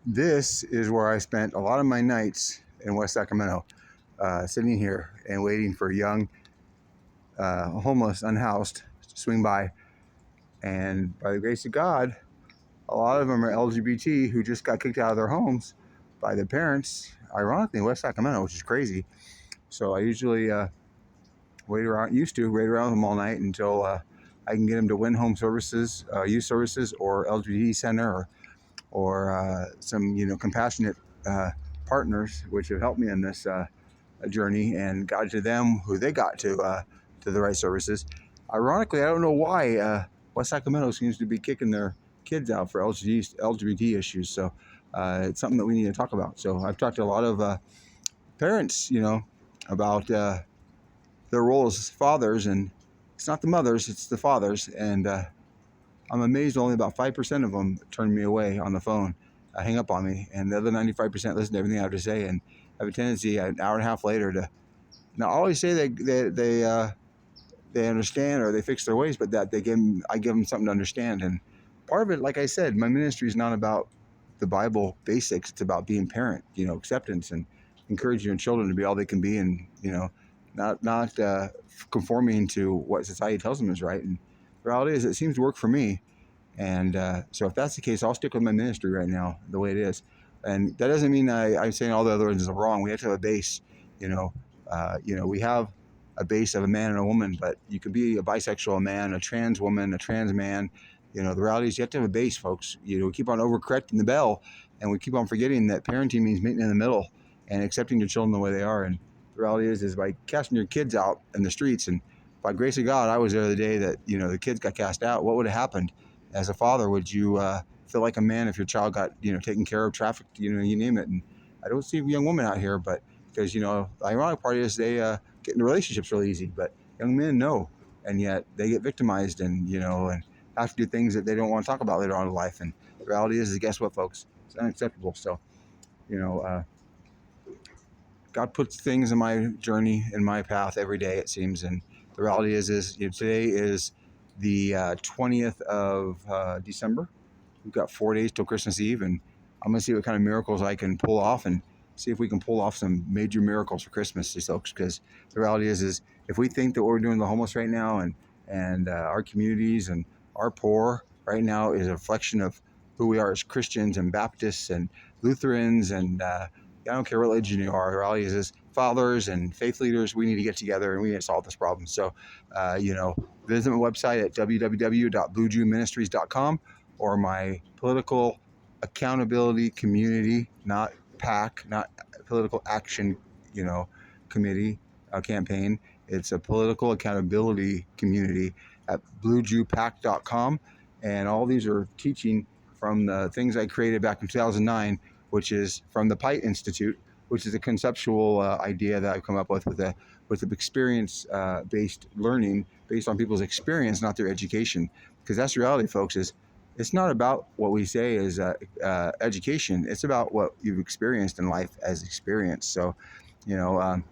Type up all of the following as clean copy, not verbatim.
This is where I spent a lot of my nights in West Sacramento, sitting here and waiting for young, homeless, unhoused to swing by. And by the grace of God, a lot of them are LGBT who just got kicked out of their homes by their parents, ironically, in West Sacramento, which is crazy. So I usually used to wait around them all night until I can get them to Win Home Services, Youth Services, or LGBT Center, or some compassionate partners, which have helped me in this journey and got to them who they got to the right services. Ironically, I don't know why West Sacramento seems to be kicking their kids out for LGBT issues. So it's something that we need to talk about. So I've talked to a lot of parents, about their role as fathers, and it's not the mothers, it's the fathers. And I'm amazed only about 5% of them turn me away on the phone, hang up on me, and the other 95% listen to everything I have to say and have a tendency an hour and a half later to not always say they understand or they fix their ways, but that I give them something to understand. And part of it, like I said, my ministry is not about the Bible basics. It's about being parent, acceptance and encouraging your children to be all they can be, and not conforming to what society tells them is right. And the reality is, it seems to work for me. And so if that's the case, I'll stick with my ministry right now the way it is. And that doesn't mean I'm saying all the other ones are wrong. We have to have a base. We have a base of a man and a woman, but you can be a bisexual man, a trans woman, a trans man. The reality is you have to have a base, folks. We keep on overcorrecting the bell, and we keep on forgetting that parenting means meeting in the middle and accepting your children the way they are. And the reality is by casting your kids out in the streets, and by grace of God, I was there the day that, the kids got cast out. What would have happened? As a father, would you feel like a man if your child got, taken care of, trafficked, you name it? And I don't see young women out here, but because, the ironic part is they get into relationships really easy, but young men know, and yet they get victimized and, and have to do things that they don't want to talk about later on in life. And the reality is guess what, folks? It's unacceptable. So, God puts things in my journey, in my path every day, it seems. And the reality is today is the 20th of December. We've got 4 days till Christmas Eve, and I'm going to see what kind of miracles I can pull off and see if we can pull off some major miracles for Christmas, these folks. Because the reality is if we think that what we're doing to the homeless right now and our communities and our poor right now is a reflection of who we are as Christians and Baptists and Lutherans and I don't care what religion you are. The reality is fathers and faith leaders, we need to get together and we need to solve this problem. So, visit my website at www.bluejewministries.com or my political accountability community, not PAC, not political action, committee campaign. It's a political accountability community at bluejewpac.com. And all these are teaching from the things I created back in 2009, which is from the Pite Institute, which is a conceptual idea that I've come up with the experience-based learning based on people's experience, not their education. Because that's the reality, folks, is it's not about what we say is education. It's about what you've experienced in life as experience. So, I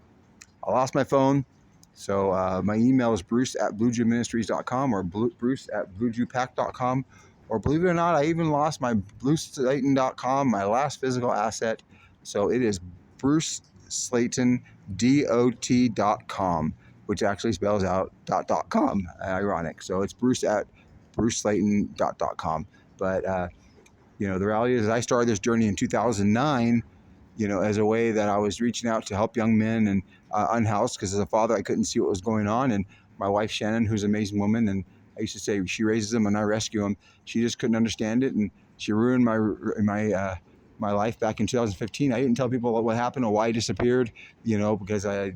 lost my phone. So my email is bruce@bluejewministries.com or bruce@bluejewpac.com. Or believe it or not, I even lost my blueslayton.com, my last physical asset. So it is bruceslayton.com, which actually spells out .com. Ironic. So it's bruce@bruceslayton.com. But, the reality is I started this journey in 2009, as a way that I was reaching out to help young men and unhoused, because as a father, I couldn't see what was going on. And my wife, Shannon, who's an amazing woman, and I used to say she raises them and I rescue them. She just couldn't understand it, and she ruined my life back in 2015. I didn't tell people what happened or why I disappeared, because I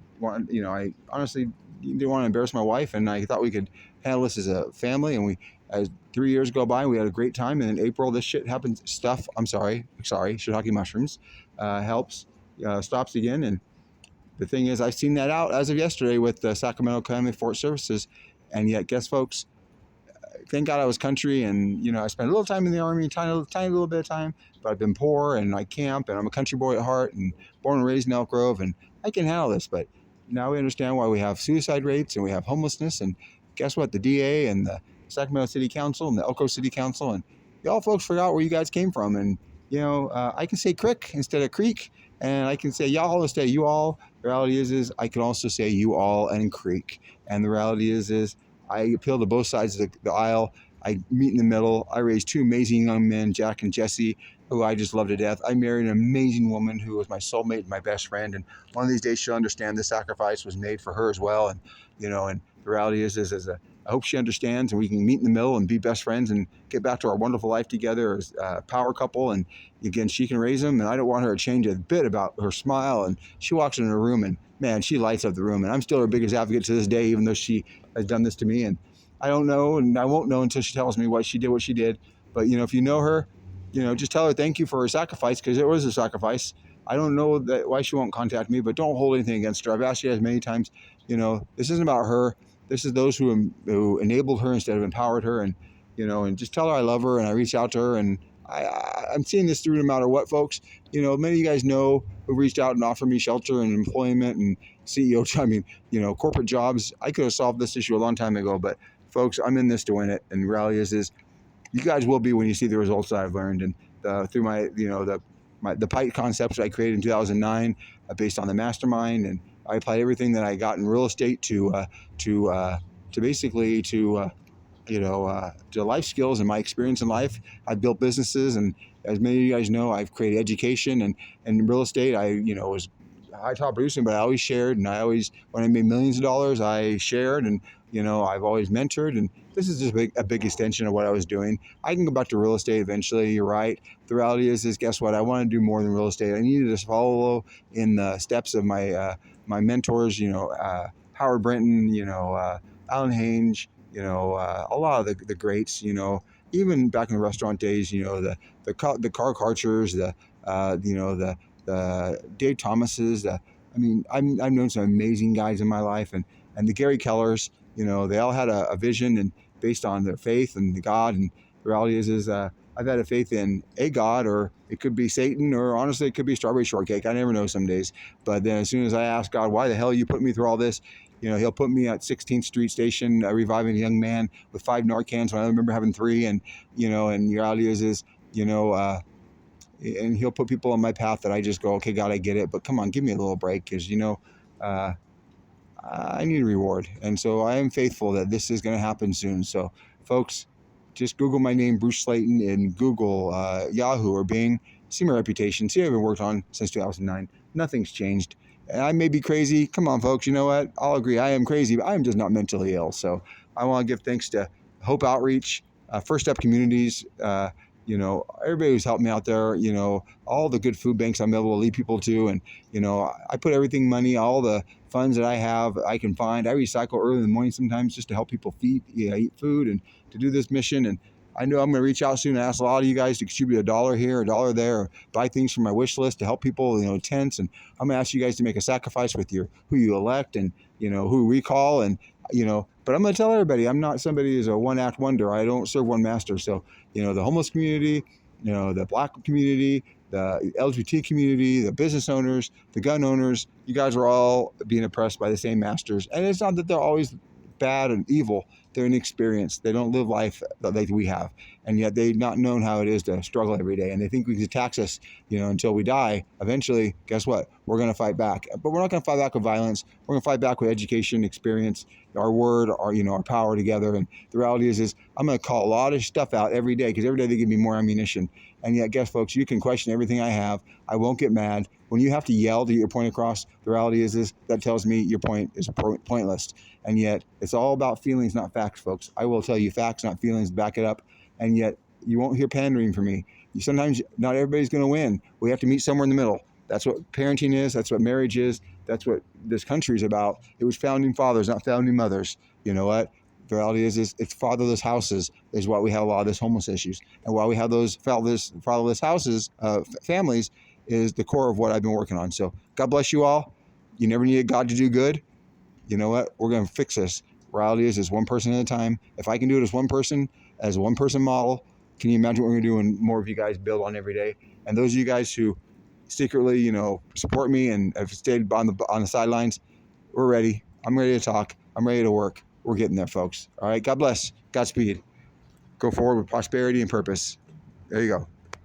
honestly didn't want to embarrass my wife, and I thought we could handle this as a family. And as 3 years go by, we had a great time. And in April, this shit happens. Shiitake mushrooms stops again. And the thing is, I've seen that out as of yesterday with the Sacramento County Forest Services. And yet, guess, folks, thank God I was country, and I spent a little time in the Army, tiny little bit of time, but I've been poor and I camp, and I'm a country boy at heart and born and raised in Elk Grove, and I can handle this. But now we understand why we have suicide rates and we have homelessness. And guess what? The DA and the Sacramento City Council and the Elko City Council and y'all folks forgot where you guys came from, and I can say crick instead of creek, and I can say y'all instead of you all. The reality is I can also say you all and creek. And the reality is I appeal to both sides of the aisle. I meet in the middle. I raised two amazing young men, Jack and Jesse, who I just love to death. I married an amazing woman who was my soulmate and my best friend. And one of these days she'll understand the sacrifice was made for her as well. And the reality is I hope she understands, and we can meet in the middle and be best friends and get back to our wonderful life together as a power couple. And again, she can raise them, and I don't want her to change a bit about her smile. And she walks into a room, and man, she lights up the room. And I'm still her biggest advocate to this day, even though she has done this to me. And I don't know, and I won't know until she tells me why she did what she did. But if you know her, just tell her thank you for her sacrifice, because it was a sacrifice. I don't know why she won't contact me, but don't hold anything against her. I've asked you guys many times. This isn't about her. This is those who enabled her instead of empowered her, and just tell her I love her and I reach out to her, and I'm seeing this through no matter what, folks. Many of you guys know who reached out and offered me shelter and employment and CEO. Corporate jobs. I could have solved this issue a long time ago, but folks, I'm in this to win it. And the reality is you guys will be when you see the results that I've learned, and through the PITE concepts I created in 2009, based on the mastermind, and I applied everything that I got in real estate to basically to life skills and my experience in life. I've built businesses, and as many of you guys know, I've created education, and in real estate, I was high top producing, but I always shared, and when I made millions of dollars, I shared, and I've always mentored, and this is just a big extension of what I was doing. I can go back to real estate eventually. You're right. The reality is guess what? I want to do more than real estate. I needed to follow in the steps of my mentors. Howard Brinton. Alan Haynes. A lot of the greats. Even back in the restaurant days. The Carl Karchers. The Dave Thomases. I've known some amazing guys in my life, and the Gary Kellers. They all had a vision, and based on their faith and the God. And the reality is I've had a faith in a God, or it could be Satan, or honestly, it could be strawberry shortcake. I never know some days. But then as soon as I ask God, why the hell you put me through all this? He'll put me at 16th Street Station, reviving a young man with 5 Narcans when I remember having 3. And the reality is and he'll put people on my path that I just go, okay, God, I get it, but come on, give me a little break, because I need a reward. And so I am faithful that this is going to happen soon. So folks, just Google my name, Bruce Slayton, in Google, Yahoo, or Bing. See my reputation. See what I've been worked on since 2009. Nothing's changed. And I may be crazy. Come on, folks. You know what? I'll agree. I am crazy, but I am just not mentally ill. So I want to give thanks to Hope Outreach, First Step Communities, everybody who's helped me out there, all the good food banks I'm able to lead people to. And, I put everything, money, all the funds that I have, I can find. I recycle early in the morning sometimes just to help people eat food and to do this mission. And I know I'm going to reach out soon and ask a lot of you guys to contribute $1 here, $1 there, or buy things from my wish list to help people, tents. And I'm going to ask you guys to make a sacrifice with who you elect, and, who recall. And, but I'm going to tell everybody, I'm not somebody who's a one-act wonder. I don't serve one master. So, the homeless community, the Black community, the LGBT community, the business owners, the gun owners, you guys are all being oppressed by the same masters. And it's not that they're always bad and evil. They're inexperienced. They don't live life like we have. And yet they've not known how it is to struggle every day. And they think we can tax us, until we die. Eventually, guess what? We're going to fight back. But we're not going to fight back with violence. We're going to fight back with education, experience, our word, our power together. And the reality is I'm going to call a lot of stuff out every day, because every day they give me more ammunition. And yet, guess, folks, you can question everything I have. I won't get mad. When you have to yell to get your point across, the reality is that tells me your point is pointless. And yet, it's all about feelings, not facts, folks. I will tell you facts, not feelings, back it up. And yet, you won't hear pandering from me. Sometimes not everybody's going to win. We have to meet somewhere in the middle. That's what parenting is. That's what marriage is. That's what this country is about. It was founding fathers, not founding mothers. You know what? The reality is it's fatherless houses is why we have a lot of this homeless issues. And why we have those fatherless houses, families, is the core of what I've been working on. So God bless you all. You never needed God to do good. You know what? We're going to fix this. Reality is one person at a time. If I can do it as one person model, can you imagine what we're going to do when more of you guys build on every day? And those of you guys who secretly, support me and have stayed on the sidelines, we're ready. I'm ready to talk. I'm ready to work. We're getting there, folks. All right. God bless. Godspeed. Go forward with prosperity and purpose. There you go.